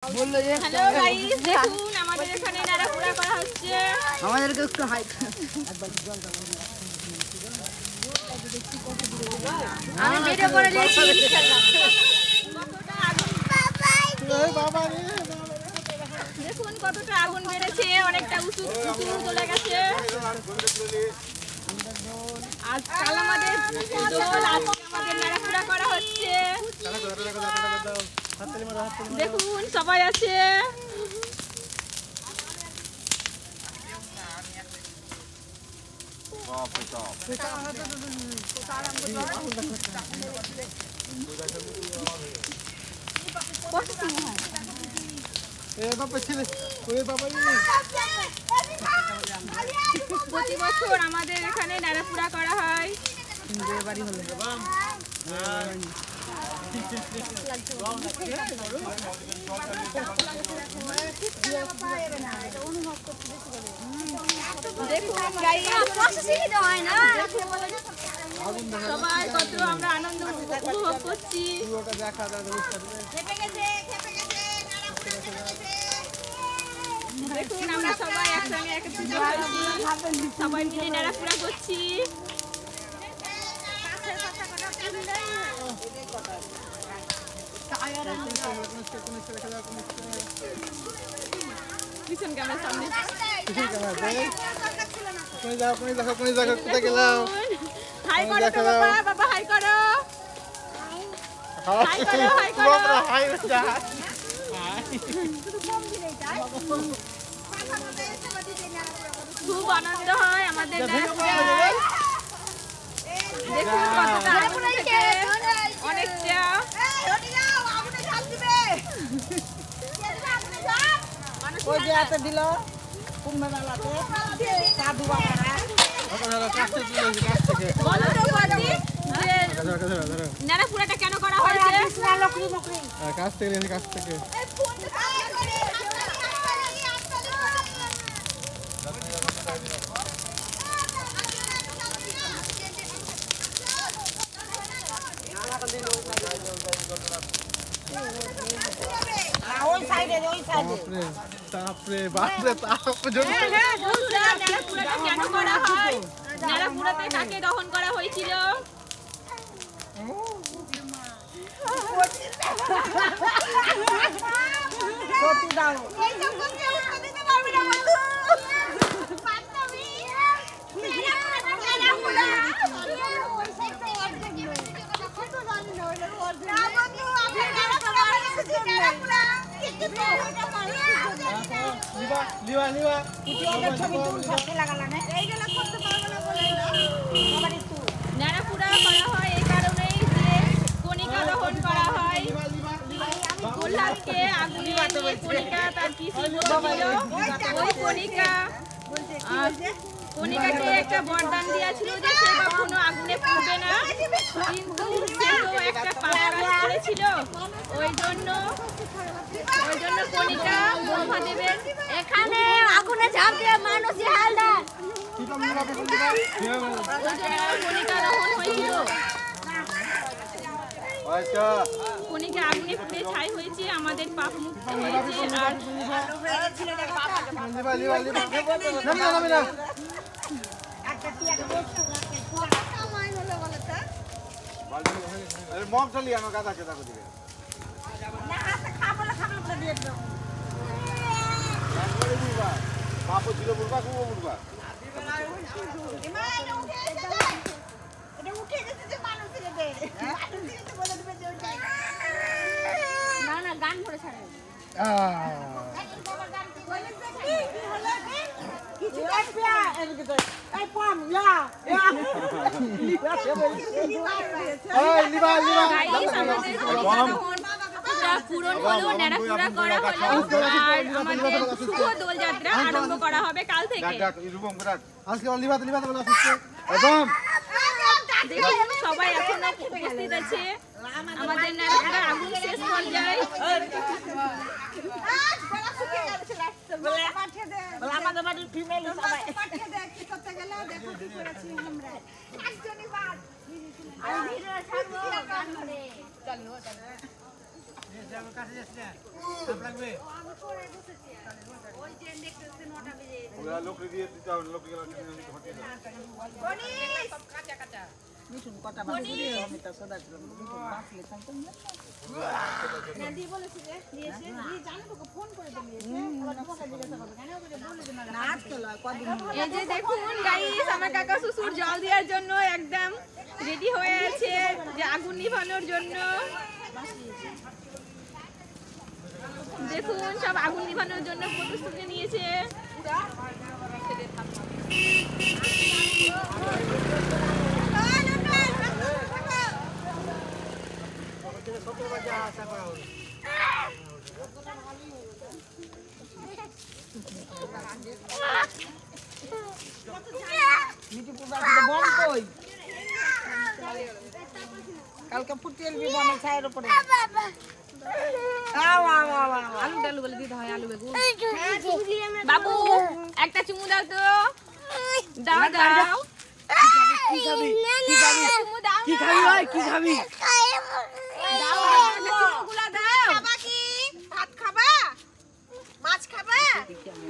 Hello guys, দেখুন আমাদের এখানে নাড়াপুরা করা হচ্ছে। আমাদেরকে একটু হাই আমি ভিডিও করে দিয়েছি। দেখুন কতটা আগুন বেড়েছে, অনেকটা উঁচু চলে গেছে। আজকাল আমাদের দোল, আজকে আমাদের নাড়াপুরা করা হচ্ছে। দেখুন সবাই আছে। প্রতি বছর আমাদের এখানে নাড়াপুরা করা হয়। সবাই কত আমরা আনন্দ উপভোগ করছি। দেখুন আমরা সবাই একসঙ্গে একত্রিত হয়েছি, সবাই মিলে নাড়াপুরা করছি। পিছন ক্যামেরার সামনে হাই করো তো বাবা, বাবা হাই করো, হাই করো, হাই করো। খুব আনন্দ হয় আমাদের নাড়াপুরায়। দেখুন কতটা আগুন উঠেছে, অনেকটা। নাড়াপুরাটা কেন করা হয়েছে? কাছ থেকে কেন করা হয়? নাড়াপুরাতে কাকে দহন করা হয়েছিল? নাড়াপুরা করা হয় এই কারণেই যে কণিকা দহন করা হয়। প্রহ্লাদকে আগুনে নিয়ে কণিকা তার কি ছিল, ওই কণিকাকে একটা বরদান দিয়েছিল যে সে কখনো আগুনে পুড়বে না, কিন্তু সে তো একটা পাপ কাজ করেছিল। ওই জন্য কণিকা ব্রহ্মদেবের এখানে আগুনে ঝাঁপ দিয়ে মানুষই হাল দেয়। কণিকা দহন হয়েছিল। কণিকা আগুনে পুড়ে ছাই হয়েছে, আমাদের পাপ মুক্তি হয়েছে। আর মম চলি আমার গাদা কেদা করে দিবে না হাতে খাবলে দিয়ে দাও। তারপরে বুড়বা বাপু ছিল বুড়বা কুবো বুড়বা এটা উঠে গেছে যে মানুষ দিবে। মানুষ দিতে বলে দিবে যে ওইটাই। না গান করে ছাড়ে। বাবা গান বলে কি হলো কিছু আসবে এদিকে তো এই পাম ইয়া পূরণ হলো, নাড়াপুরা করা হলো, আর আমাদের শুভ দোলযাত্রা আরম্ভ করা হবে কাল থেকে। দেখুন সবাই এখনো উপস্থিত আছে, আমাদের নাড়াপুরা আগুন শেষ পর্যায়ে। আমাদের বাড়ির ফিমেল সবাই পাঠিয়ে দেয় কি করতে গেল দেখো কি করেছি আমরা একজনই বাদ আমি ভিডিও ছাড়বো গান করে চলো ওরা লোকরি দিয়ে দিতে হবে, লোকরি গেলে হতে না। এই যে দেখুন গাইস, আমার কাকা শ্বশুর জল দেওয়ার জন্য একদম রেডি হয়ে আছে, যে আগুন নিভানোর জন্য। দেখুন সব আগুন নিভানোর জন্য প্রস্তুতি নিয়েছে। কালকে ফুটিয়ে বনে ছায়ের উপরে আলু টালু বলে দিতে হয়, আলু বেগুন। বাবু একটা চুমু দাও তো, দাও দাও। কি খাবি চুমু দাও, কি খাবি ভাই কি খাবি দাও একটা চুমুগুলা দাও। খাবা কি? ভাত খাবা? মাছ খাবা?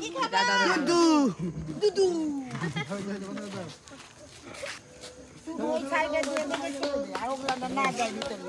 কি খাবা? দুদু ওই সাইডে দিয়ে দেখে আর ওগুলা না যায় ভিতরে।